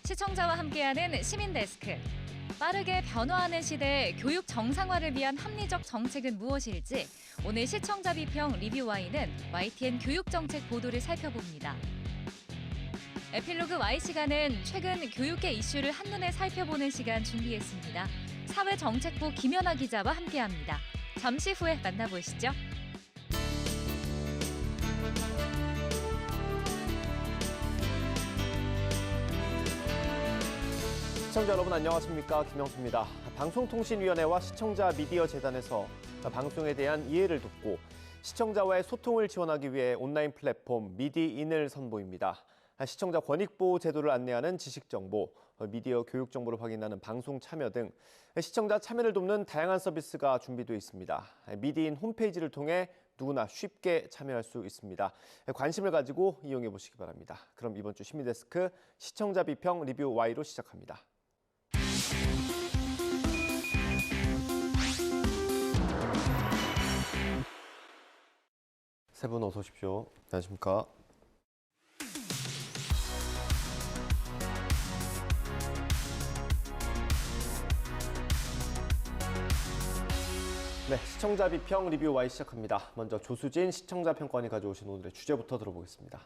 시청자와 함께하는 시민데스크. 빠르게 변화하는 시대의 교육 정상화를 위한 합리적 정책은 무엇일지 오늘 시청자 비평 리뷰와이는 YTN 교육정책 보도를 살펴봅니다. 에필로그 Y 시간은 최근 교육계 이슈를 한눈에 살펴보는 시간 준비했습니다. 사회정책부 김연아 기자와 함께합니다. 잠시 후에 만나보시죠. 시청자 여러분 안녕하십니까, 김영수입니다. 방송통신위원회와 시청자 미디어 재단에서 방송에 대한 이해를 돕고 시청자와의 소통을 지원하기 위해 온라인 플랫폼 미디인을 선보입니다. 시청자 권익보호 제도를 안내하는 지식정보, 미디어 교육 정보를 확인하는 방송 참여 등 시청자 참여를 돕는 다양한 서비스가 준비되어 있습니다. 미디인 홈페이지를 통해 누구나 쉽게 참여할 수 있습니다. 관심을 가지고 이용해 보시기 바랍니다. 그럼 이번 주 시민데스크 시청자 비평 리뷰 Y로 시작합니다. 세 분 어서 오십시오. 안녕하십니까. 네, 시청자 비평 리뷰 Y 시작합니다. 먼저 조수진 시청자 평가원이 가져오신 오늘의 주제부터 들어보겠습니다.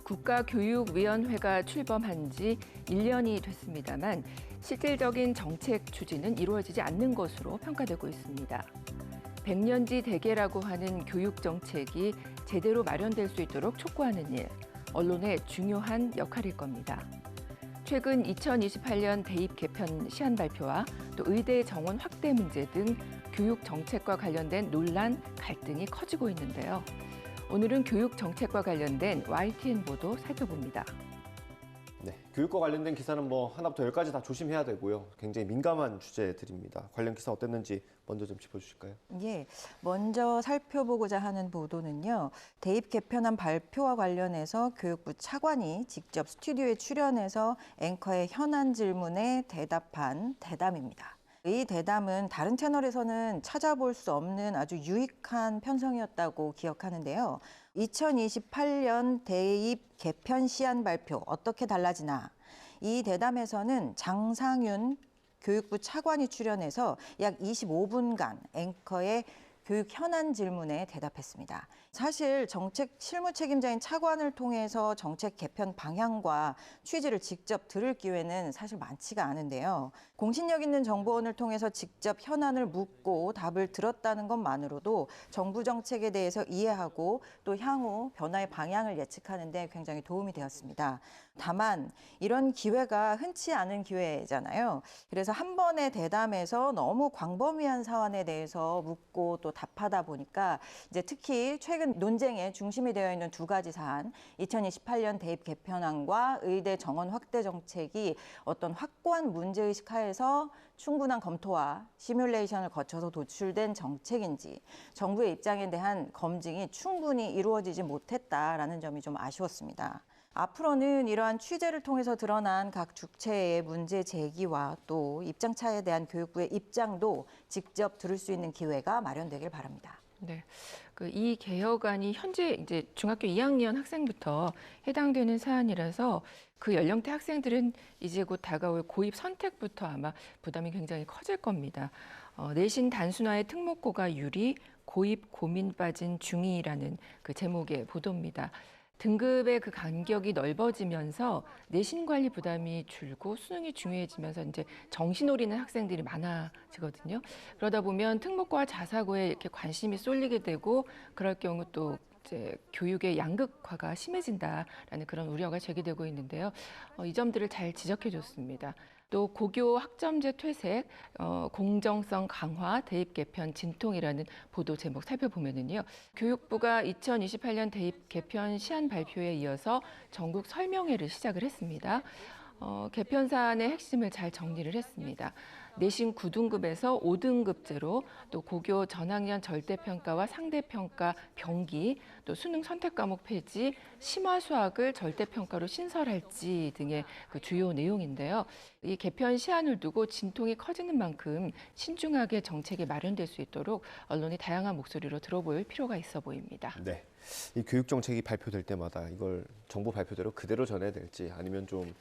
국가교육위원회가 출범한 지 1년이 됐습니다만 실질적인 정책 추진은 이루어지지 않는 것으로 평가되고 있습니다. 백년지 대계라고 하는 교육정책이 제대로 마련될 수 있도록 촉구하는 일, 언론의 중요한 역할일 겁니다. 최근 2028년 대입 개편 시한 발표와 또 의대 정원 확대 문제 등 교육 정책과 관련된 논란, 갈등이 커지고 있는데요. 오늘은 교육 정책과 관련된 YTN 보도 살펴봅니다. 네, 교육과 관련된 기사는 하나부터 열까지 다 조심해야 되고요. 굉장히 민감한 주제들입니다. 관련 기사 어땠는지 먼저 좀 짚어주실까요? 예, 먼저 살펴보고자 하는 보도는요. 대입 개편안 발표와 관련해서 교육부 차관이 직접 스튜디오에 출연해서 앵커의 현안 질문에 대답한 대담입니다. 이 대담은 다른 채널에서는 찾아볼 수 없는 아주 유익한 편성이었다고 기억하는데요. 2028년 대입 개편 시한 발표 어떻게 달라지나? 이 대담에서는 장상윤 교육부 차관이 출연해서 약 25분간 앵커의 교육 현안 질문에 대답했습니다. 사실 정책 실무 책임자인 차관을 통해서 정책 개편 방향과 취지를 직접 들을 기회는 사실 많지가 않은데요. 공신력 있는 정보원을 통해서 직접 현안을 묻고 답을 들었다는 것만으로도 정부 정책에 대해서 이해하고 또 향후 변화의 방향을 예측하는 데 굉장히 도움이 되었습니다. 다만 이런 기회가 흔치 않은 기회잖아요. 그래서 한 번의 대담에서 너무 광범위한 사안에 대해서 묻고 또 답하다 보니까 이제 특히 최근 논쟁의 중심이 되어 있는 두 가지 사안, 2028년 대입 개편안과 의대 정원 확대 정책이 어떤 확고한 문제의식 하에서 충분한 검토와 시뮬레이션을 거쳐서 도출된 정책인지 정부의 입장에 대한 검증이 충분히 이루어지지 못했다라는 점이 좀 아쉬웠습니다. 앞으로는 이러한 취재를 통해서 드러난 각 주체의 문제 제기와 또 입장차에 대한 교육부의 입장도 직접 들을 수 있는 기회가 마련되길 바랍니다. 네, 이 개혁안이 현재 이제 중학교 2학년 학생부터 해당되는 사안이라서 그 연령대 학생들은 이제 곧 다가올 고입 선택부터 아마 부담이 굉장히 커질 겁니다. 내신 단순화의 특목고가 유리, 고입 고민 빠진 중2라는 그 제목의 보도입니다. 등급의 그 간격이 넓어지면서 내신 관리 부담이 줄고 수능이 중요해지면서 이제 정신올리는 학생들이 많아지거든요. 그러다 보면 특목고와 자사고에 이렇게 관심이 쏠리게 되고 그럴 경우 또 이제 교육의 양극화가 심해진다라는 그런 우려가 제기되고 있는데요. 이 점들을 잘 지적해 줬습니다. 또 고교 학점제 퇴색, 공정성 강화, 대입 개편 진통이라는 보도 제목 살펴보면은요. 교육부가 2028년 대입 개편 시한 발표에 이어서 전국 설명회를 시작을 했습니다. 개편 사안의 핵심을 잘 정리를 했습니다. 내신 9등급에서 5등급제로 또 고교 전학년 절대평가와 상대평가 병기, 또 수능 선택 과목 폐지, 심화 수학을 절대평가로 신설할지 등의 그 주요 내용인데요. 이 개편 시한을 두고 진통이 커지는 만큼 신중하게 정책이 마련될 수 있도록 언론이 다양한 목소리로 들어볼 필요가 있어 보입니다. 네. 이 교육 정책이 발표될 때마다 이걸 정부 발표대로 그대로 전해야 될지 아니면 좀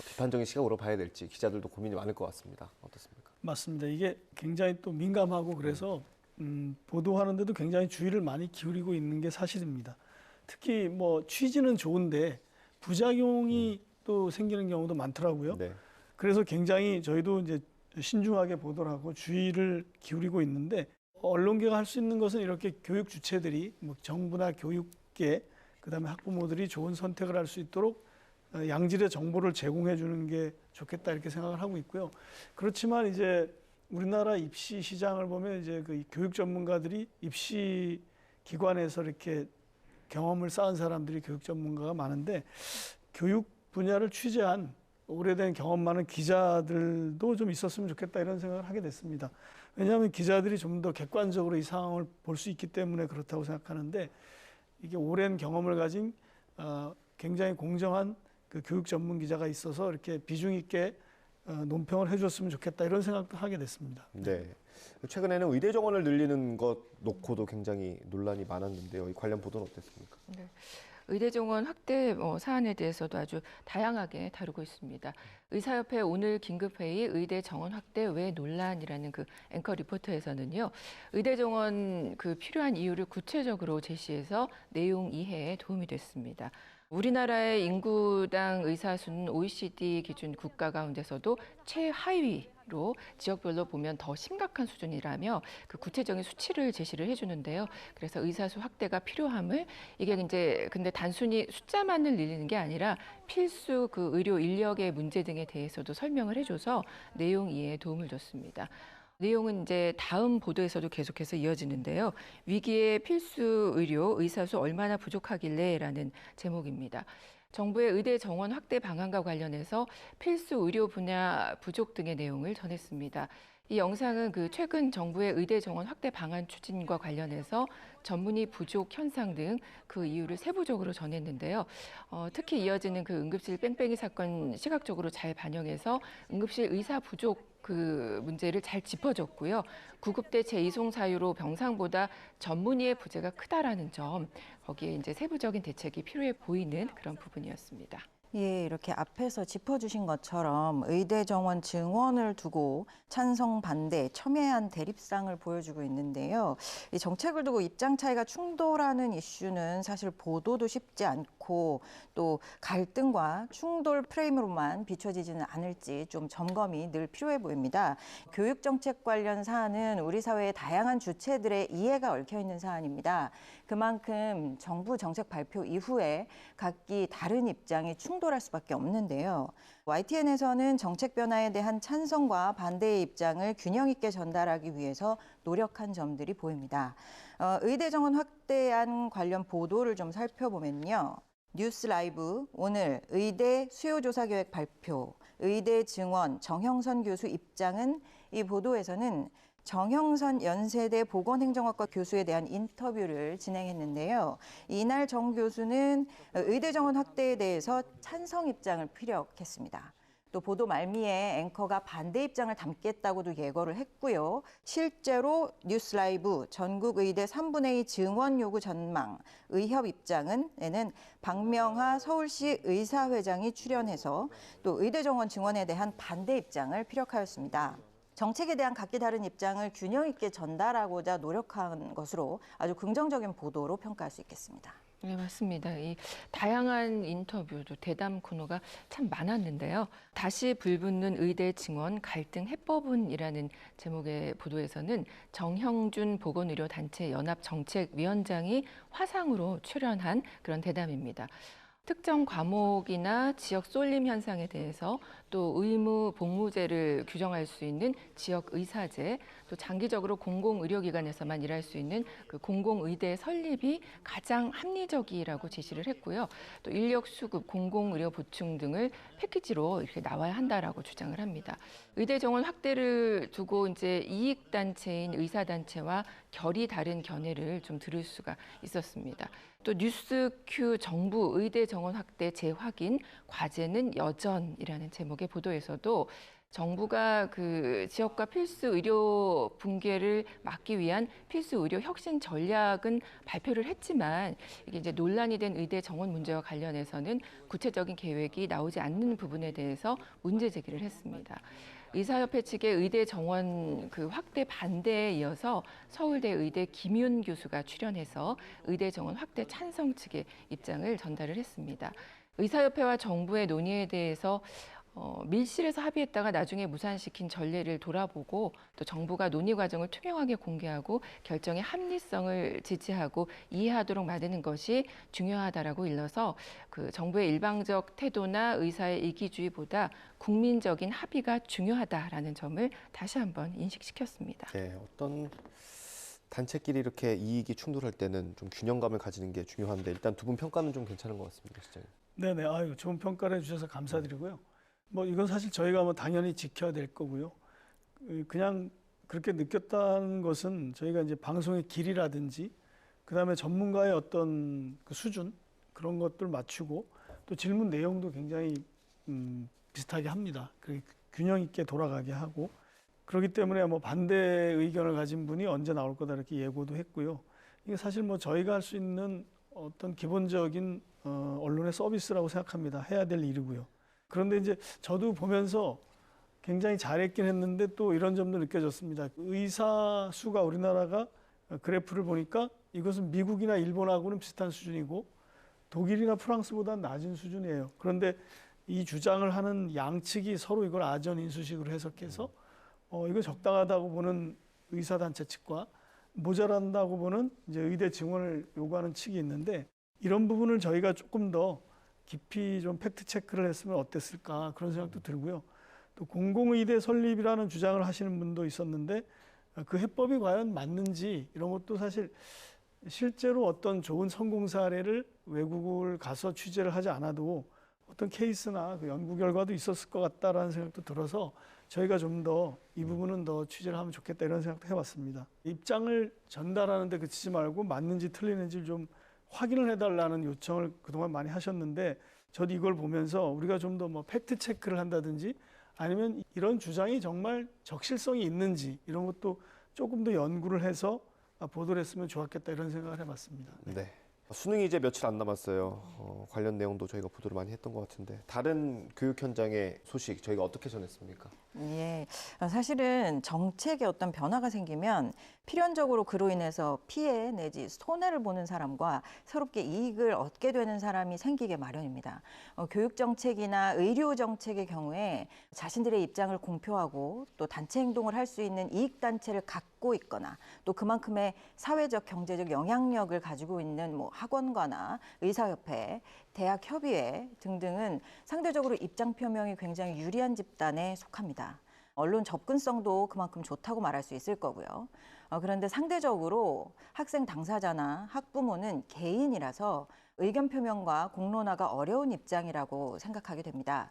비판적인 시각으로 봐야 될지 기자들도 고민이 많을 것 같습니다. 어떻습니까? 맞습니다. 이게 굉장히 또 민감하고 그래서 보도하는데도 굉장히 주의를 많이 기울이고 있는 게 사실입니다. 특히 뭐 취지는 좋은데 부작용이 또 생기는 경우도 많더라고요. 네. 그래서 굉장히 저희도 이제 신중하게 보도를 하고 주의를 기울이고 있는데 언론계가 할 수 있는 것은 이렇게 교육 주체들이 뭐 정부나 교육계 그다음에 학부모들이 좋은 선택을 할 수 있도록 양질의 정보를 제공해 주는 게 좋겠다 이렇게 생각을 하고 있고요. 그렇지만 이제 우리나라 입시 시장을 보면 이제 그 교육 전문가들이 입시 기관에서 이렇게 경험을 쌓은 사람들이 교육 전문가가 많은데 교육 분야를 취재한 오래된 경험 많은 기자들도 좀 있었으면 좋겠다 이런 생각을 하게 됐습니다. 왜냐하면 기자들이 좀 더 객관적으로 이 상황을 볼 수 있기 때문에 그렇다고 생각하는데 이게 오랜 경험을 가진 굉장히 공정한 그 교육 전문 기자가 있어서 이렇게 비중 있게 논평을 해줬으면 좋겠다 이런 생각도 하게 됐습니다. 네. 최근에는 의대 정원을 늘리는 것 놓고도 굉장히 논란이 많았는데요. 이 관련 보도는 어땠습니까? 네. 의대 정원 확대 사안에 대해서도 아주 다양하게 다루고 있습니다. 의사협회 오늘 긴급회의 의대 정원 확대 왜 논란이라는 그 앵커 리포터에서는요. 의대 정원 그 필요한 이유를 구체적으로 제시해서 내용 이해에 도움이 됐습니다. 우리나라의 인구당 의사 수는 OECD 기준 국가 가운데서도 최하위로 지역별로 보면 더 심각한 수준이라며 그 구체적인 수치를 제시를 해주는데요. 그래서 의사 수 확대가 필요함을 이게 이제 근데 단순히 숫자만을 늘리는 게 아니라 필수 그 의료 인력의 문제 등에 대해서도 설명을 해줘서 내용 이해에 도움을 줬습니다. 내용은 이제 다음 보도에서도 계속해서 이어지는데요. 위기의 필수 의료 의사 수 얼마나 부족하길래라는 제목입니다. 정부의 의대 정원 확대 방안과 관련해서 필수 의료 분야 부족 등의 내용을 전했습니다. 이 영상은 그 최근 정부의 의대 정원 확대 방안 추진과 관련해서 전문의 부족 현상 등 그 이유를 세부적으로 전했는데요. 특히 이어지는 그 응급실 뺑뺑이 사건 시각적으로 잘 반영해서 응급실 의사 부족 그 문제를 잘 짚어줬고요. 구급대 재이송 사유로 병상보다 전문의의 부재가 크다라는 점, 거기에 이제 세부적인 대책이 필요해 보이는 그런 부분이었습니다. 예, 이렇게 앞에서 짚어주신 것처럼 의대 정원 증원을 두고 찬성, 반대, 첨예한 대립상을 보여주고 있는데요. 이 정책을 두고 입장 차이가 충돌하는 이슈는 사실 보도도 쉽지 않고 또 갈등과 충돌 프레임으로만 비춰지지는 않을지 좀 점검이 늘 필요해 보입니다. 교육 정책 관련 사안은 우리 사회의 다양한 주체들의 이해가 얽혀 있는 사안입니다. 그만큼 정부 정책 발표 이후에 각기 다른 입장이 충돌할 수밖에 없는데요. YTN에서는 정책 변화에 대한 찬성과 반대의 입장을 균형 있게 전달하기 위해서 노력한 점들이 보입니다. 의대 정원 확대안 관련 보도를 좀 살펴보면요. 뉴스 라이브 오늘 의대 수요조사 계획 발표, 의대 증원 정형선 교수 입장은 이 보도에서는 정형선 연세대 보건행정학과 교수에 대한 인터뷰를 진행했는데요. 이날 정 교수는 의대 정원 확대에 대해서 찬성 입장을 피력했습니다. 또 보도 말미에 앵커가 반대 입장을 담겠다고도 예고를 했고요. 실제로 뉴스 라이브 전국 의대 3분의 2 증원 요구 전망 의협 입장에는 박명하 서울시 의사회장이 출연해서 또 의대 정원 증원에 대한 반대 입장을 피력하였습니다. 정책에 대한 각기 다른 입장을 균형 있게 전달하고자 노력한 것으로 아주 긍정적인 보도로 평가할 수 있겠습니다. 네, 맞습니다. 이 다양한 인터뷰도 대담 코너가 참 많았는데요. 다시 불붙는 의대 증원 갈등 해법은이라는 제목의 보도에서는 정형준 보건의료단체 연합정책위원장이 화상으로 출연한 그런 대담입니다. 특정 과목이나 지역 쏠림 현상에 대해서 또 의무 복무제를 규정할 수 있는 지역 의사제, 또 장기적으로 공공의료기관에서만 일할 수 있는 그 공공의대 설립이 가장 합리적이라고 제시를 했고요. 또 인력 수급, 공공의료 보충 등을 패키지로 이렇게 나와야 한다라고 주장을 합니다. 의대 정원 확대를 두고 이제 이익단체인 의사단체와 결이 다른 견해를 좀 들을 수가 있었습니다. 또 뉴스큐 정부 의대 정원 확대 재확인 과제는 여전이라는 제목의 보도에서도 정부가 그 지역과 필수 의료 붕괴를 막기 위한 필수 의료 혁신 전략은 발표를 했지만 이게 이제 논란이 된 의대 정원 문제와 관련해서는 구체적인 계획이 나오지 않는 부분에 대해서 문제 제기를 했습니다. 의사협회 측의 의대 정원 그 확대 반대에 이어서 서울대 의대 김윤 교수가 출연해서 의대 정원 확대 찬성 측의 입장을 전달을 했습니다. 의사협회와 정부의 논의에 대해서 밀실에서 합의했다가 나중에 무산시킨 전례를 돌아보고 또 정부가 논의 과정을 투명하게 공개하고 결정의 합리성을 지지하고 이해하도록 만드는 것이 중요하다라고 일러서 그 정부의 일방적 태도나 의사의 이기주의보다 국민적인 합의가 중요하다라는 점을 다시 한번 인식시켰습니다. 네, 어떤 단체끼리 이렇게 이익이 충돌할 때는 좀 균형감을 가지는 게 중요한데 일단 두 분 평가는 좀 괜찮은 것 같습니다, 시장님. 네네, 아유 좋은 평가를 해주셔서 감사드리고요. 뭐 이건 사실 저희가 뭐 당연히 지켜야 될 거고요. 그냥 그렇게 느꼈다는 것은 저희가 이제 방송의 길이라든지 그다음에 전문가의 어떤 그 수준 그런 것들 맞추고 또 질문 내용도 굉장히 비슷하게 합니다. 균형 있게 돌아가게 하고 그렇기 때문에 뭐 반대 의견을 가진 분이 언제 나올 거다 이렇게 예고도 했고요. 이게 사실 뭐 저희가 할 수 있는 어떤 기본적인 언론의 서비스라고 생각합니다. 해야 될 일이고요. 그런데 이제 저도 보면서 굉장히 잘했긴 했는데 또 이런 점도 느껴졌습니다. 의사 수가 우리나라가 그래프를 보니까 이것은 미국이나 일본하고는 비슷한 수준이고 독일이나 프랑스보다는 낮은 수준이에요. 그런데 이 주장을 하는 양측이 서로 이걸 아전인수식으로 해석해서 이거 적당하다고 보는 의사단체 측과 모자란다고 보는 이제 의대 증원을 요구하는 측이 있는데 이런 부분을 저희가 조금 더 깊이 좀 팩트 체크를 했으면 어땠을까 그런 생각도 들고요. 또 공공의대 설립이라는 주장을 하시는 분도 있었는데 그 해법이 과연 맞는지 이런 것도 사실 실제로 어떤 좋은 성공 사례를 외국을 가서 취재를 하지 않아도 어떤 케이스나 그 연구 결과도 있었을 것 같다라는 생각도 들어서 저희가 좀 더 이 부분은 더 취재를 하면 좋겠다 이런 생각도 해봤습니다. 입장을 전달하는 데 그치지 말고 맞는지 틀리는지 좀 확인을 해달라는 요청을 그동안 많이 하셨는데 저도 이걸 보면서 우리가 좀 더 뭐 팩트 체크를 한다든지 아니면 이런 주장이 정말 적실성이 있는지 이런 것도 조금 더 연구를 해서 보도를 했으면 좋았겠다 이런 생각을 해봤습니다. 네. 수능이 이제 며칠 안 남았어요. 관련 내용도 저희가 보도를 많이 했던 것 같은데 다른 교육 현장의 소식 저희가 어떻게 전했습니까? 예, 사실은 정책에 어떤 변화가 생기면 필연적으로 그로 인해서 피해 내지 손해를 보는 사람과 새롭게 이익을 얻게 되는 사람이 생기게 마련입니다. 교육 정책이나 의료 정책의 경우에 자신들의 입장을 공표하고 또 단체 행동을 할 수 있는 이익 단체를 갖고 있거나 또 그만큼의 사회적 경제적 영향력을 가지고 있는 뭐 학원가나 의사협회, 대학협의회 등등은 상대적으로 입장 표명이 굉장히 유리한 집단에 속합니다. 언론 접근성도 그만큼 좋다고 말할 수 있을 거고요. 그런데 상대적으로 학생 당사자나 학부모는 개인이라서 의견 표명과 공론화가 어려운 입장이라고 생각하게 됩니다.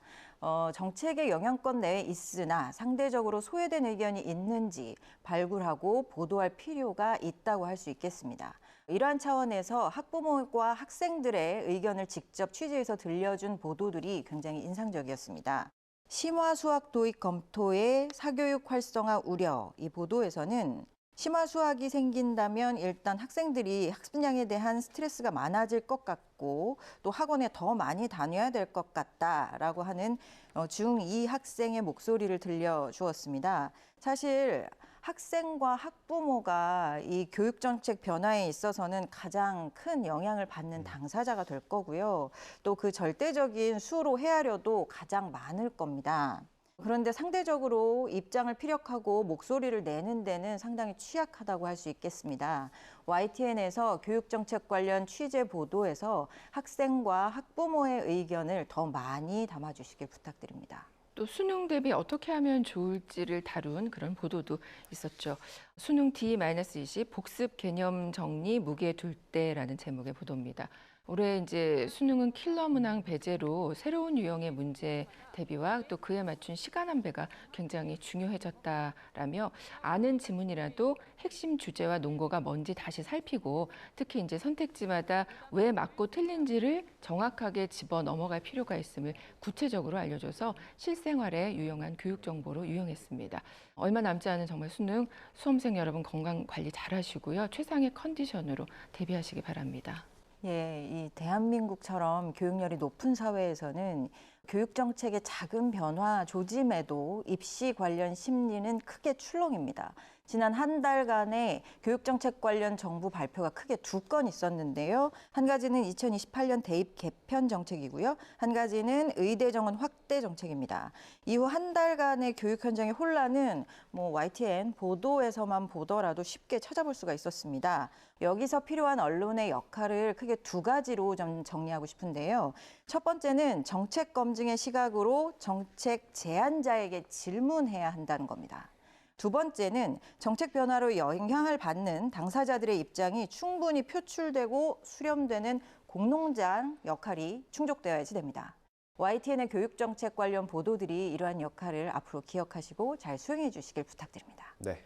정책의 영향권 내에 있으나 상대적으로 소외된 의견이 있는지 발굴하고 보도할 필요가 있다고 할 수 있겠습니다. 이러한 차원에서 학부모과 학생들의 의견을 직접 취재해서 들려준 보도들이 굉장히 인상적이었습니다. 심화 수학 도입 검토의 사교육 활성화 우려, 이 보도에서는 심화 수학이 생긴다면 일단 학생들이 학습량에 대한 스트레스가 많아질 것 같고 또 학원에 더 많이 다녀야 될 것 같다라고 하는 중2 학생의 목소리를 들려주었습니다. 사실 학생과 학부모가 이 교육정책 변화에 있어서는 가장 큰 영향을 받는 당사자가 될 거고요. 또 그 절대적인 수로 헤아려도 가장 많을 겁니다. 그런데 상대적으로 입장을 피력하고 목소리를 내는 데는 상당히 취약하다고 할 수 있겠습니다. YTN에서 교육정책 관련 취재 보도에서 학생과 학부모의 의견을 더 많이 담아주시길 부탁드립니다. 또 수능 대비 어떻게 하면 좋을지를 다룬 그런 보도도 있었죠. 수능 D-20 복습 개념 정리 무게 둘 때라는 제목의 보도입니다. 올해 이제 수능은 킬러 문항 배제로 새로운 유형의 문제 대비와 또 그에 맞춘 시간 안배가 굉장히 중요해졌다라며 아는 지문이라도 핵심 주제와 논거가 뭔지 다시 살피고 특히 이제 선택지마다 왜 맞고 틀린지를 정확하게 집어 넘어갈 필요가 있음을 구체적으로 알려줘서 실생활에 유용한 교육 정보로 유용했습니다. 얼마 남지 않은 정말 수능 수험생 여러분 건강 관리 잘 하시고요. 최상의 컨디션으로 대비하시기 바랍니다. 예, 이 대한민국처럼 교육열이 높은 사회에서는 교육정책의 작은 변화, 조짐에도 입시 관련 심리는 크게 출렁입니다. 지난 한 달간의 교육정책 관련 정부 발표가 크게 2건 있었는데요. 한 가지는 2028년 대입 개편 정책이고요. 한 가지는 의대 정원 확대 정책입니다. 이후 한 달간의 교육 현장의 혼란은 YTN 보도에서만 보더라도 쉽게 찾아볼 수가 있었습니다. 여기서 필요한 언론의 역할을 크게 2가지로 좀 정리하고 싶은데요. 첫 번째는 정책 검증의 시각으로 정책 제안자에게 질문해야 한다는 겁니다. 두 번째는 정책 변화로 영향을 받는 당사자들의 입장이 충분히 표출되고 수렴되는 공론장 역할이 충족되어야지 됩니다. YTN의 교육정책 관련 보도들이 이러한 역할을 앞으로 기억하시고 잘 수행해 주시길 부탁드립니다. 네.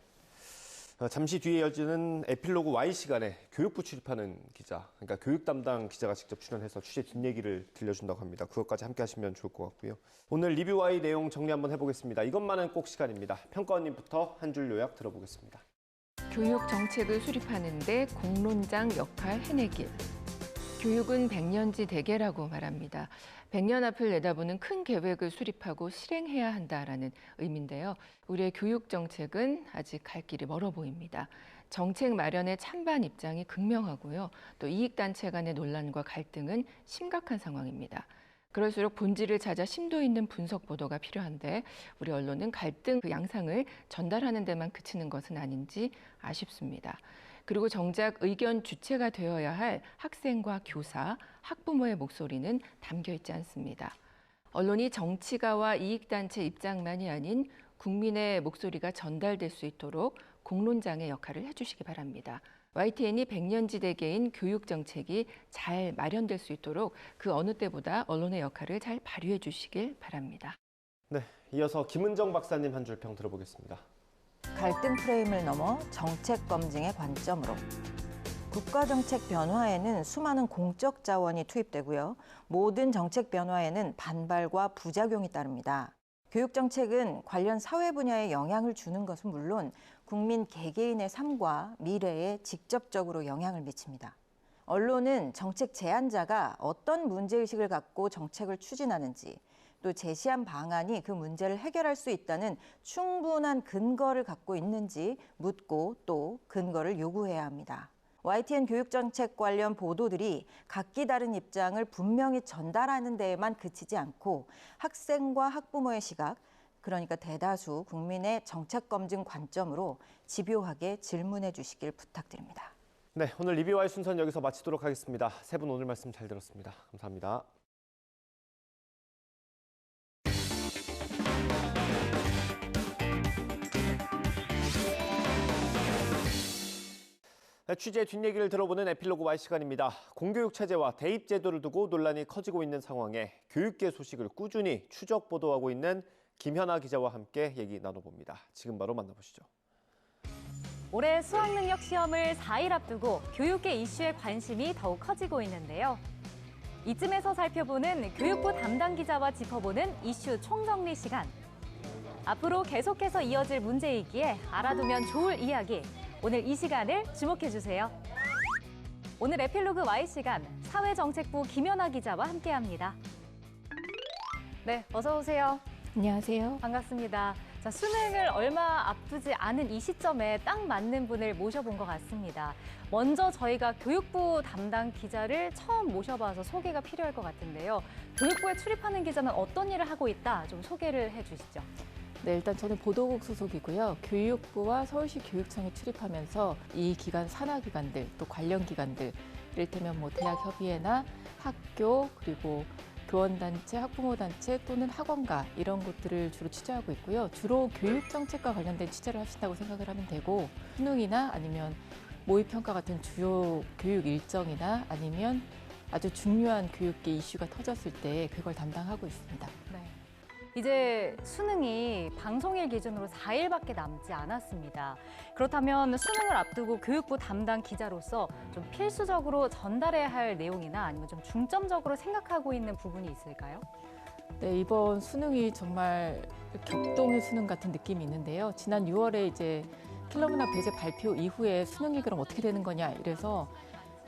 잠시 뒤에 이어지는 에필로그 Y 시간에 교육부 출입하는 기자, 그러니까 교육 담당 기자가 직접 출연해서 취재 뒷얘기를 들려준다고 합니다. 그것까지 함께 하시면 좋을 것 같고요. 오늘 리뷰 Y 내용 정리 한번 해보겠습니다. 이것만은 꼭 시간입니다. 평가원님부터 한 줄 요약 들어보겠습니다. 교육 정책을 수립하는데 공론장 역할 해내길. 교육은 백년지 대계라고 말합니다. 100년 앞을 내다보는 큰 계획을 수립하고 실행해야 한다라는 의미인데요. 우리의 교육 정책은 아직 갈 길이 멀어 보입니다. 정책 마련의 찬반 입장이 극명하고요. 또 이익단체 간의 논란과 갈등은 심각한 상황입니다. 그럴수록 본질을 찾아 심도 있는 분석 보도가 필요한데 우리 언론은 갈등 그 양상을 전달하는 데만 그치는 것은 아닌지 아쉽습니다. 그리고 정작 의견 주체가 되어야 할 학생과 교사, 학부모의 목소리는 담겨 있지 않습니다. 언론이 정치가와 이익단체 입장만이 아닌 국민의 목소리가 전달될 수 있도록 공론장의 역할을 해주시기 바랍니다. YTN이 백년지대계인 교육정책이 잘 마련될 수 있도록 그 어느 때보다 언론의 역할을 잘 발휘해 주시길 바랍니다. 네, 이어서 김은정 박사님 한 줄 평 들어보겠습니다. 갈등 프레임을 넘어 정책 검증의 관점으로. 국가정책 변화에는 수많은 공적 자원이 투입되고요. 모든 정책 변화에는 반발과 부작용이 따릅니다. 교육정책은 관련 사회 분야에 영향을 주는 것은 물론 국민 개개인의 삶과 미래에 직접적으로 영향을 미칩니다. 언론은 정책 제안자가 어떤 문제의식을 갖고 정책을 추진하는지, 또 제시한 방안이 그 문제를 해결할 수 있다는 충분한 근거를 갖고 있는지 묻고 또 근거를 요구해야 합니다. YTN 교육정책 관련 보도들이 각기 다른 입장을 분명히 전달하는 데에만 그치지 않고 학생과 학부모의 시각, 그러니까 대다수 국민의 정책 검증 관점으로 집요하게 질문해 주시길 부탁드립니다. 네, 오늘 리뷰와의 순서는 여기서 마치도록 하겠습니다. 세 분 오늘 말씀 잘 들었습니다. 감사합니다. 취재 뒷얘기를 들어보는 에필로그 Y 시간입니다. 공교육 체제와 대입 제도를 두고 논란이 커지고 있는 상황에 교육계 소식을 꾸준히 추적 보도하고 있는 김현아 기자와 함께 얘기 나눠봅니다. 지금 바로 만나보시죠. 올해 수학능력 시험을 4일 앞두고 교육계 이슈에 관심이 더욱 커지고 있는데요. 이쯤에서 살펴보는 교육부 담당 기자와 짚어보는 이슈 총정리 시간. 앞으로 계속해서 이어질 문제이기에 알아두면 좋을 이야기. 오늘 이 시간을 주목해주세요. 오늘 에필로그 Y 시간 사회정책부 김연아 기자와 함께합니다. 네, 어서 오세요. 안녕하세요. 반갑습니다. 자, 수능을 얼마 앞두지 않은 이 시점에 딱 맞는 분을 모셔본 것 같습니다. 먼저 저희가 교육부 담당 기자를 처음 모셔봐서 소개가 필요할 것 같은데요. 교육부에 출입하는 기자는 어떤 일을 하고 있다? 좀 소개를 해주시죠. 네, 일단 저는 보도국 소속이고요. 교육부와 서울시 교육청에 출입하면서 이 기관 산하기관들 또 관련 기관들 이를테면 뭐 대학협의회나 학교 그리고 교원단체, 학부모단체 또는 학원가 이런 곳들을 주로 취재하고 있고요. 주로 교육정책과 관련된 취재를 하신다고 생각을 하면 되고 수능이나 아니면 모의평가 같은 주요 교육 일정이나 아니면 아주 중요한 교육계 이슈가 터졌을 때 그걸 담당하고 있습니다. 네. 이제 수능이 방송일 기준으로 4일밖에 남지 않았습니다. 그렇다면 수능을 앞두고 교육부 담당 기자로서 좀 필수적으로 전달해야 할 내용이나 아니면 좀 중점적으로 생각하고 있는 부분이 있을까요? 네, 이번 수능이 정말 격동의 수능 같은 느낌이 있는데요. 지난 6월에 이제 킬러문화 배제 발표 이후에 수능이 그럼 어떻게 되는 거냐 이래서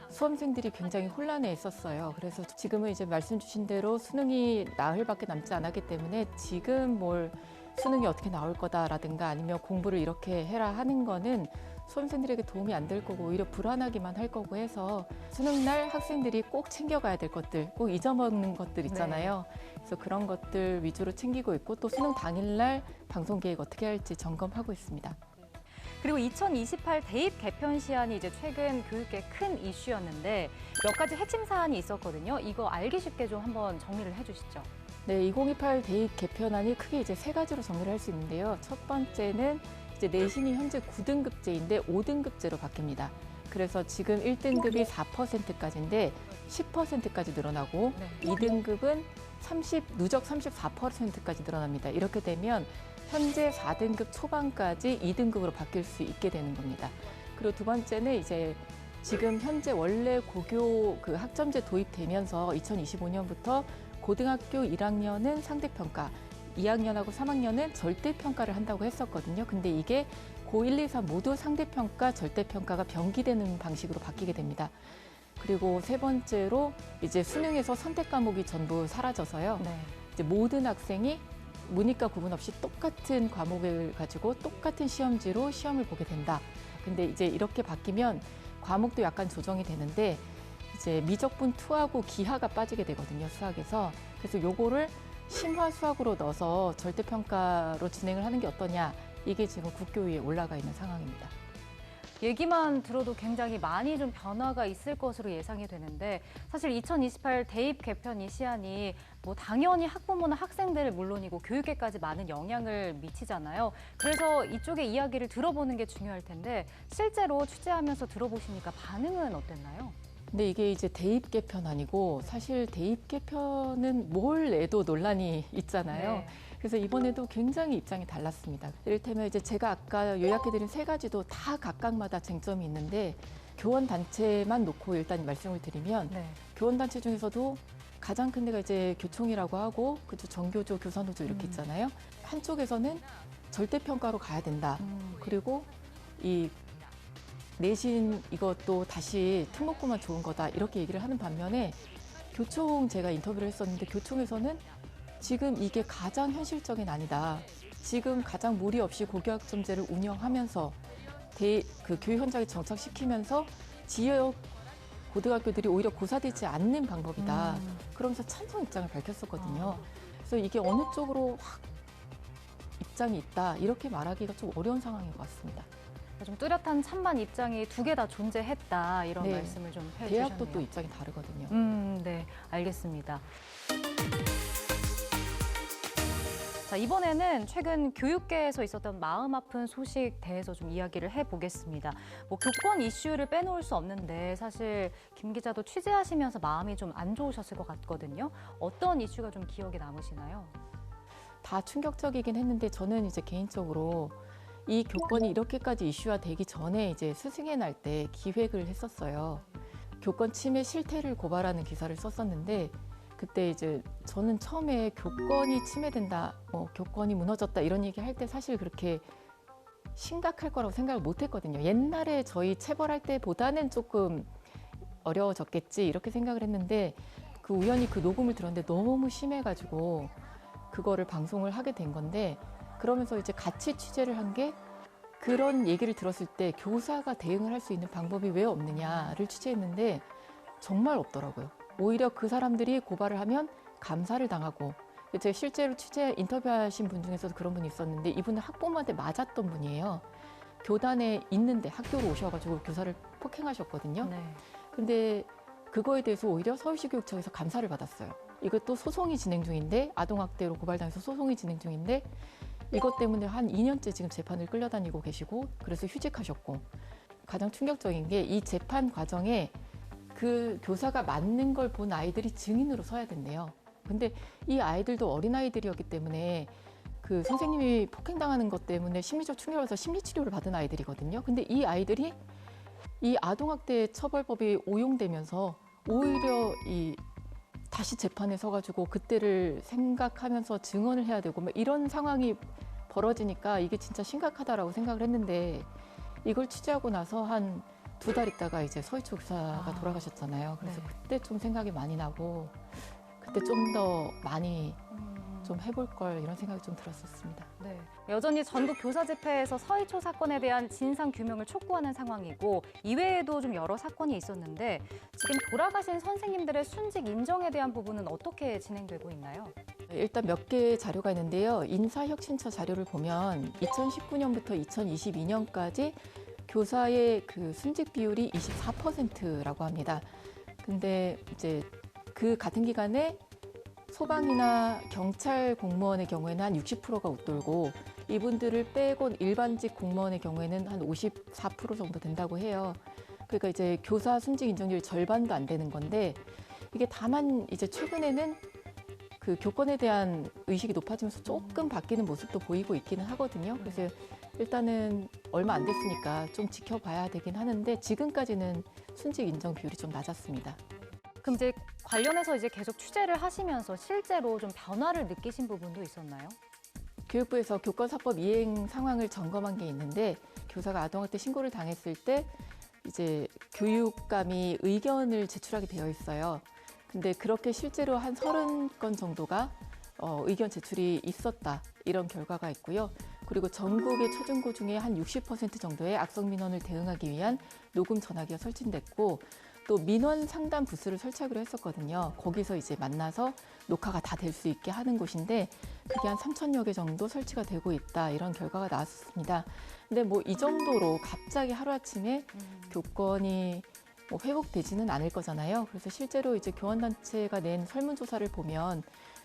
수험생들이 굉장히 혼란해 있었어요. 그래서 지금은 이제 말씀 주신 대로 수능이 나흘밖에 남지 않았기 때문에 지금 뭘 수능이 어떻게 나올 거다라든가 아니면 공부를 이렇게 해라 하는 거는 수험생들에게 도움이 안 될 거고 오히려 불안하기만 할 거고 해서 수능날 학생들이 꼭 챙겨가야 될 것들, 꼭 잊어먹는 것들 있잖아요. 그래서 그런 것들 위주로 챙기고 있고 또 수능 당일날 방송 계획 어떻게 할지 점검하고 있습니다. 그리고 2028 대입 개편 시한이 이제 최근 교육계 큰 이슈였는데 몇 가지 핵심 사안이 있었거든요. 이거 알기 쉽게 좀 한번 정리를 해주시죠. 네, 2028 대입 개편안이 크게 이제 세 가지로 정리를 할 수 있는데요. 첫 번째는 이제 내신이 현재 9등급제인데 5등급제로 바뀝니다. 그래서 지금 1등급이 4%까지인데 10%까지 늘어나고 네. 2등급은 누적 34%까지 늘어납니다. 이렇게 되면 현재 4등급 초반까지 2등급으로 바뀔 수 있게 되는 겁니다. 그리고 두 번째는 이제 지금 현재 원래 고교 그 학점제 도입되면서 2025년부터 고등학교 1학년은 상대평가, 2학년하고 3학년은 절대평가를 한다고 했었거든요. 근데 이게 고1, 2, 3 모두 상대평가, 절대평가가 병기되는 방식으로 바뀌게 됩니다. 그리고 세 번째로 이제 수능에서 선택 과목이 전부 사라져서요. 네. 이제 모든 학생이 문이과 구분 없이 똑같은 과목을 가지고 똑같은 시험지로 시험을 보게 된다. 근데 이제 이렇게 바뀌면 과목도 약간 조정이 되는데 이제 미적분 2하고 기하가 빠지게 되거든요, 수학에서. 그래서 요거를 심화 수학으로 넣어서 절대평가로 진행을 하는 게 어떠냐. 이게 지금 국교위에 올라가 있는 상황입니다. 얘기만 들어도 굉장히 많이 좀 변화가 있을 것으로 예상이 되는데 사실 2028 대입 개편 이 시한이 뭐 당연히 학부모나 학생들을 물론이고 교육계까지 많은 영향을 미치잖아요. 그래서 이쪽의 이야기를 들어보는 게 중요할 텐데 실제로 취재하면서 들어보시니까 반응은 어땠나요? 근데 이게 이제 대입 개편안이고 사실 대입 개편은 뭘 내도 논란이 있잖아요. 네. 그래서 이번에도 굉장히 입장이 달랐습니다. 이를테면 이제 제가 아까 요약해드린 세 가지도 다 각각마다 쟁점이 있는데 교원단체만 놓고 일단 말씀을 드리면 네. 교원단체 중에서도 가장 큰 데가 이제 교총이라고 하고 그죠 정교조, 교사노조 이렇게 있잖아요. 한쪽에서는 절대평가로 가야 된다. 그리고 이 내신 이것도 다시 특목고만 좋은 거다 이렇게 얘기를 하는 반면에 교총 제가 인터뷰를 했었는데 교총에서는 지금 이게 가장 현실적인 안이다. 지금 가장 무리 없이 고교학점제를 운영하면서 그 교육 현장에 정착시키면서 지역 고등학교들이 오히려 고사되지 않는 방법이다. 그러면서 찬성 입장을 밝혔었거든요. 그래서 이게 어느 쪽으로 확 입장이 있다 이렇게 말하기가 좀 어려운 상황인 것 같습니다. 좀 뚜렷한 찬반 입장이 두 개 다 존재했다 이런 네. 말씀을 좀 해주셨네요. 대학도 또 입장이 다르거든요. 네, 알겠습니다. 자, 이번에는 최근 교육계에서 있었던 마음 아픈 소식 대해서 좀 이야기를 해보겠습니다. 뭐 교권 이슈를 빼놓을 수 없는데 사실 김 기자도 취재하시면서 마음이 좀 안 좋으셨을 것 같거든요. 어떤 이슈가 좀 기억에 남으시나요? 다 충격적이긴 했는데 저는 이제 개인적으로 이 교권이 이렇게까지 이슈화 되기 전에 이제 스승의 날 때 기획을 했었어요. 교권 침해 실태를 고발하는 기사를 썼었는데 그때 이제 저는 처음에 교권이 침해된다, 교권이 무너졌다 이런 얘기 할 때 사실 그렇게 심각할 거라고 생각을 못 했거든요. 옛날에 저희 체벌할 때보다는 조금 어려워졌겠지 이렇게 생각을 했는데 그 우연히 그 녹음을 들었는데 너무 심해가지고 그거를 방송을 하게 된 건데 그러면서 이제 같이 취재를 한 게 그런 얘기를 들었을 때 교사가 대응을 할 수 있는 방법이 왜 없느냐를 취재했는데 정말 없더라고요. 오히려 그 사람들이 고발을 하면 감사를 당하고, 제가 실제로 취재 인터뷰하신 분 중에서도 그런 분이 있었는데 이분은 학부모한테 맞았던 분이에요. 교단에 있는데 학교로 오셔가지고 교사를 폭행하셨거든요. 네. 근데 그거에 대해서 오히려 서울시 교육청에서 감사를 받았어요. 이것도 소송이 진행 중인데, 아동학대로 고발당해서 소송이 진행 중인데 이것 때문에 한 2년째 지금 재판을 끌려다니고 계시고, 그래서 휴직하셨고, 가장 충격적인 게 이 재판 과정에 그 교사가 맞는 걸 본 아이들이 증인으로 서야 된대요. 근데 이 아이들도 어린아이들이었기 때문에 그 선생님이 폭행당하는 것 때문에 심리적 충격을 받아서 심리치료를 받은 아이들이거든요. 근데 이 아이들이 이 아동학대 처벌법이 오용되면서 오히려 다시 재판에 서가지고 그때를 생각하면서 증언을 해야 되고 막 이런 상황이 벌어지니까 이게 진짜 심각하다라고 생각을 했는데, 이걸 취재하고 나서 한 2달 있다가 이제 서희초 교사가 돌아가셨잖아요. 그래서 네. 그때 좀 생각이 많이 나고, 그때 좀 더 많이 좀 해볼 걸, 이런 생각이 좀 들었었습니다. 네. 여전히 전국 교사집회에서 서희초 사건에 대한 진상 규명을 촉구하는 상황이고, 이외에도 좀 여러 사건이 있었는데 지금 돌아가신 선생님들의 순직 인정에 대한 부분은 어떻게 진행되고 있나요? 일단 몇 개의 자료가 있는데요. 인사혁신처 자료를 보면 2019년부터 2022년까지 교사의 그 순직 비율이 24%라고 합니다. 근데 이제 그 같은 기간에 소방이나 경찰 공무원의 경우에는 한 60%가 웃돌고, 이분들을 빼고 일반직 공무원의 경우에는 한 54% 정도 된다고 해요. 그러니까 이제 교사 순직 인정률 절반도 안 되는 건데, 이게 다만 이제 최근에는 그 교권에 대한 의식이 높아지면서 조금 바뀌는 모습도 보이고 있기는 하거든요. 그래서 일단은 얼마 안 됐으니까 좀 지켜봐야 되긴 하는데, 지금까지는 순직 인정 비율이 좀 낮았습니다. 그럼 이제 관련해서 이제 계속 취재를 하시면서 실제로 좀 변화를 느끼신 부분도 있었나요? 교육부에서 교권사법 이행 상황을 점검한 게 있는데, 교사가 아동학대 신고를 당했을 때 이제 교육감이 의견을 제출하게 되어 있어요. 근데 그렇게 실제로 한 30건 정도가 의견 제출이 있었다, 이런 결과가 있고요. 그리고 전국의 초중고 중에 한 60% 정도의 악성 민원을 대응하기 위한 녹음 전화기가 설치됐고, 또 민원 상담 부스를 설치하기로 했었거든요. 거기서 이제 만나서 녹화가 다 될 수 있게 하는 곳인데, 그게 한 3,000여 개 정도 설치가 되고 있다, 이런 결과가 나왔습니다. 근데 뭐 이 정도로 갑자기 하루아침에 교권이 뭐 회복되지는 않을 거잖아요. 그래서 실제로 이제 교원단체가 낸 설문조사를 보면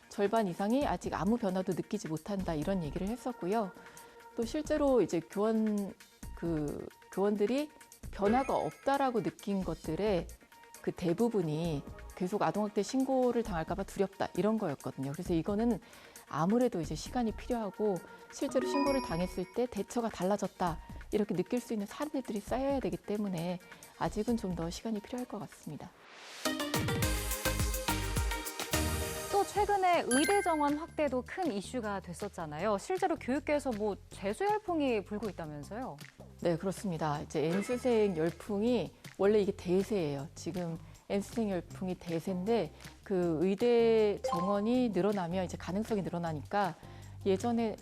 절반 이상이 아직 아무 변화도 느끼지 못한다, 이런 얘기를 했었고요. 또 실제로 이제 교원들이 변화가 없다라고 느낀 것들의 그 대부분이 계속 아동학대 신고를 당할까 봐 두렵다, 이런 거였거든요. 그래서 이거는 아무래도 이제 시간이 필요하고, 실제로 신고를 당했을 때 대처가 달라졌다, 이렇게 느낄 수 있는 사례들이 쌓여야 되기 때문에 아직은 좀 더 시간이 필요할 것 같습니다. 또 최근에 의대 정원 확대도 큰 이슈가 됐었잖아요. 실제로 교육계에서 뭐 재수 열풍이 불고 있다면서요? 네, 그렇습니다. 이제 N수생 열풍이 원래 이게 대세예요. 지금 N수생 열풍이 대세인데, 그 의대 정원이 늘어나면 이제 가능성이 늘어나니까, 예전에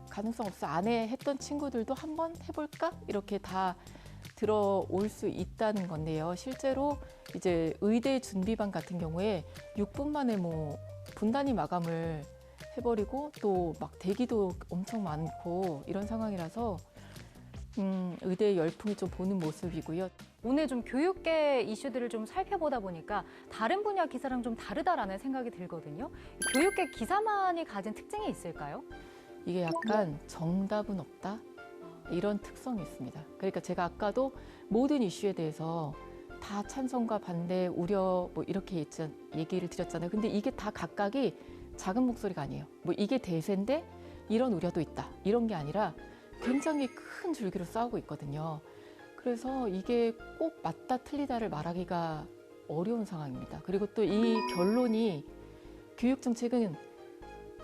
가능성 없어 안 해 했던 친구들도 한번 해볼까? 이렇게 다 들어올 수 있다는 건데요. 실제로 이제 의대 준비반 같은 경우에 6분 만에 뭐 분단위 마감을 해버리고, 또 막 대기도 엄청 많고, 이런 상황이라서 의대 열풍이 좀 보는 모습이고요. 오늘 좀 교육계 이슈들을 좀 살펴보다 보니까 다른 분야 기사랑 좀 다르다라는 생각이 들거든요. 교육계 기사만이 가진 특징이 있을까요? 이게 약간 정답은 없다, 이런 특성이 있습니다. 그러니까 제가 아까도 모든 이슈에 대해서 다 찬성과 반대, 우려 뭐 이렇게 얘기를 드렸잖아요. 근데 이게 다 각각이 작은 목소리가 아니에요. 뭐 이게 대세인데 이런 우려도 있다, 이런 게 아니라 굉장히 큰 줄기로 싸우고 있거든요. 그래서 이게 꼭 맞다 틀리다를 말하기가 어려운 상황입니다. 그리고 또 이 결론이, 교육정책은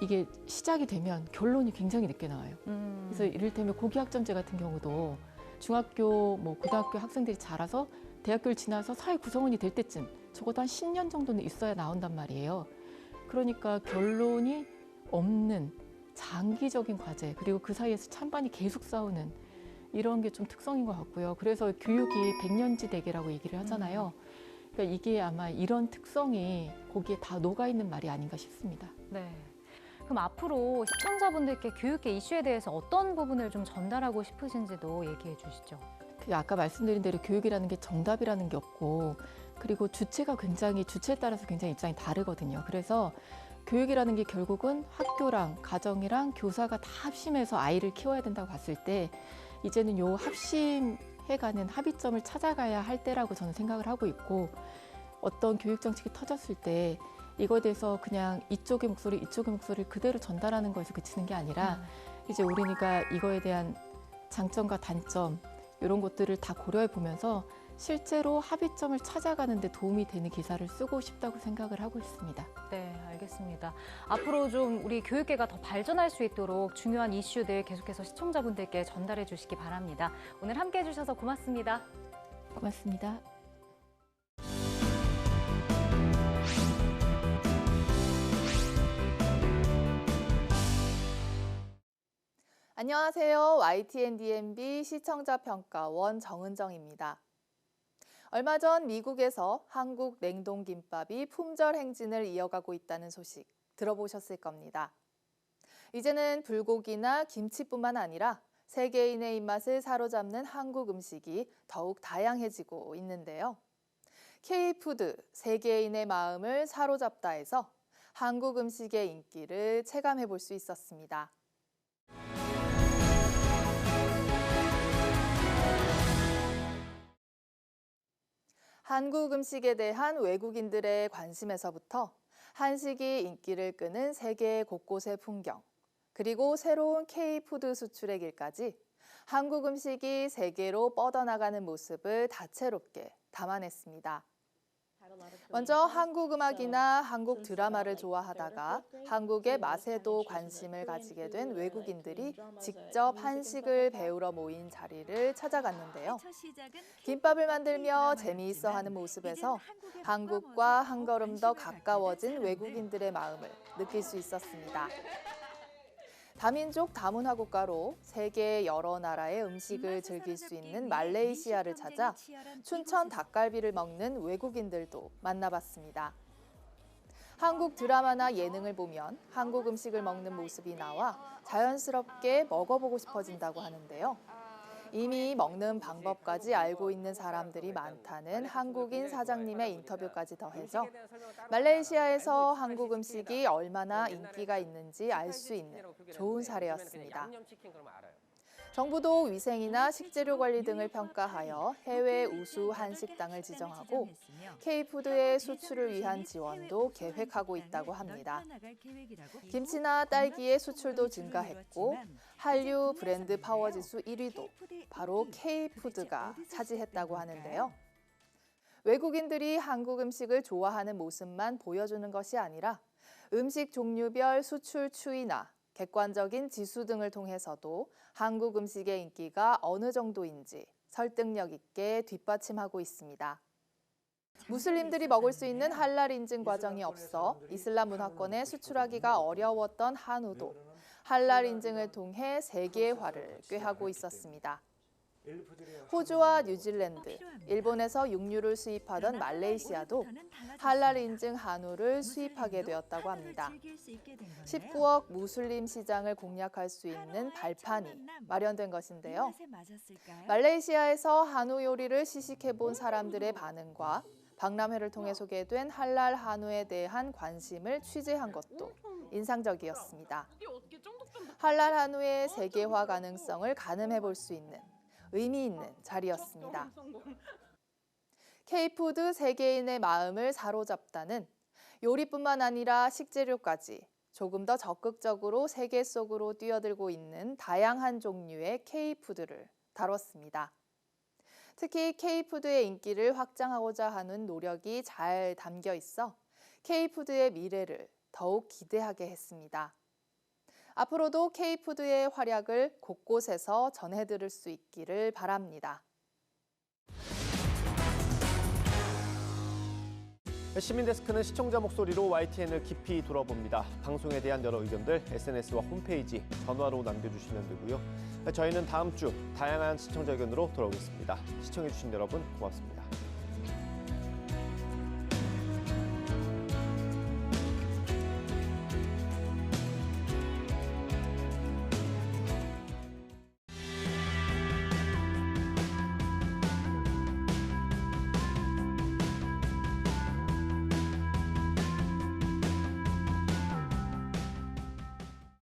이게 시작이 되면 결론이 굉장히 늦게 나와요. 그래서 이를테면 고교학점제 같은 경우도 중학교, 뭐 고등학교 학생들이 자라서 대학교를 지나서 사회 구성원이 될 때쯤 적어도 한 10년 정도는 있어야 나온단 말이에요. 그러니까 결론이 없는 장기적인 과제, 그리고 그 사이에서 찬반이 계속 싸우는 이런 게 좀 특성인 것 같고요. 그래서 교육이 백년지 대계라고 얘기를 하잖아요. 그러니까 이게 아마 이런 특성이 거기에 다 녹아있는 말이 아닌가 싶습니다. 네. 그럼 앞으로 시청자분들께 교육계 이슈에 대해서 어떤 부분을 좀 전달하고 싶으신지도 얘기해 주시죠. 그 아까 말씀드린 대로 교육이라는 게 정답이라는 게 없고, 그리고 주체에 따라서 굉장히 입장이 다르거든요. 그래서 교육이라는 게 결국은 학교랑 가정이랑 교사가 다 합심해서 아이를 키워야 된다고 봤을 때, 이제는 요 합심해가는 합의점을 찾아가야 할 때라고 저는 생각을 하고 있고, 어떤 교육 정책이 터졌을 때 이거에 대해서 그냥 이쪽의 목소리를 그대로 전달하는 거에서 그치는 게 아니라 이제 우리가 이거에 대한 장점과 단점 이런 것들을 다 고려해 보면서 실제로 합의점을 찾아가는 데 도움이 되는 기사를 쓰고 싶다고 생각을 하고 있습니다. 네, 알겠습니다. 앞으로 좀 우리 교육계가 더 발전할 수 있도록 중요한 이슈들 계속해서 시청자분들께 전달해 주시기 바랍니다. 오늘 함께해 주셔서 고맙습니다. 고맙습니다. 안녕하세요. YTN DMB 시청자평가원 정은정입니다. 얼마 전 미국에서 한국 냉동김밥이 품절 행진을 이어가고 있다는 소식 들어보셨을 겁니다. 이제는 불고기나 김치뿐만 아니라 세계인의 입맛을 사로잡는 한국 음식이 더욱 다양해지고 있는데요. K푸드, 세계인의 마음을 사로잡다 해서 한국 음식의 인기를 체감해 볼 수 있었습니다. 한국 음식에 대한 외국인들의 관심에서부터 한식이 인기를 끄는 세계 곳곳의 풍경, 그리고 새로운 K푸드 수출의 길까지 한국 음식이 세계로 뻗어나가는 모습을 다채롭게 담아냈습니다. 먼저 한국 음악이나 한국 드라마를 좋아하다가 한국의 맛에도 관심을 가지게 된 외국인들이 직접 한식을 배우러 모인 자리를 찾아갔는데요. 김밥을 만들며 재미있어하는 모습에서 한국과 한 걸음 더 가까워진 외국인들의 마음을 느낄 수 있었습니다. 다민족 다문화 국가로 세계의 여러 나라의 음식을 즐길 수 있는 말레이시아를 찾아 춘천 닭갈비를 먹는 외국인들도 만나봤습니다. 한국 드라마나 예능을 보면 한국 음식을 먹는 모습이 나와 자연스럽게 먹어보고 싶어진다고 하는데요. 이미 먹는 방법까지 알고 있는 사람들이 많다는 한국인 사장님의 인터뷰까지 더해져 말레이시아에서 한국 음식이 얼마나 인기가 있는지 알 수 있는 좋은 사례였습니다. 정부도 위생이나 식재료 관리 등을 평가하여 해외 우수 한식당을 지정하고 K푸드의 수출을 위한 지원도 계획하고 있다고 합니다. 김치나 딸기의 수출도 증가했고 한류 브랜드 파워지수 1위도 바로 K푸드가 차지했다고 하는데요. 외국인들이 한국 음식을 좋아하는 모습만 보여주는 것이 아니라 음식 종류별 수출 추이나 객관적인 지수 등을 통해서도 한국 음식의 인기가 어느 정도인지 설득력 있게 뒷받침하고 있습니다. 무슬림들이 먹을 수 있는 할랄 인증 과정이 없어 이슬람 문화권에 수출하기가 어려웠던 한우도 할랄 인증을 통해 세계화를 꾀하고 있었습니다. 호주와 뉴질랜드, 일본에서 육류를 수입하던 말레이시아도 할랄 인증 한우를 수입하게 되었다고 합니다. 19억 무슬림 시장을 공략할 수 있는 발판이 마련된 것인데요. 말레이시아에서 한우 요리를 시식해본 사람들의 반응과 박람회를 통해 소개된 할랄 한우에 대한 관심을 취재한 것도 인상적이었습니다. 할랄 한우의 세계화 가능성을 가늠해 볼 수 있는 의미 있는 자리였습니다. K푸드 세계인의 마음을 사로잡다는 요리뿐만 아니라 식재료까지 조금 더 적극적으로 세계 속으로 뛰어들고 있는 다양한 종류의 K푸드를 다뤘습니다. 특히 K푸드의 인기를 확장하고자 하는 노력이 잘 담겨 있어 K푸드의 미래를 더욱 기대하게 했습니다. 앞으로도 K푸드의 활약을 곳곳에서 전해드릴 수 있기를 바랍니다. 시민데스크는 시청자 목소리로 YTN을 깊이 돌아봅니다. 방송에 대한 여러 의견들 SNS와 홈페이지, 전화로 남겨주시면 되고요. 저희는 다음 주 다양한 시청자 의견으로 돌아오겠습니다. 시청해주신 여러분 고맙습니다.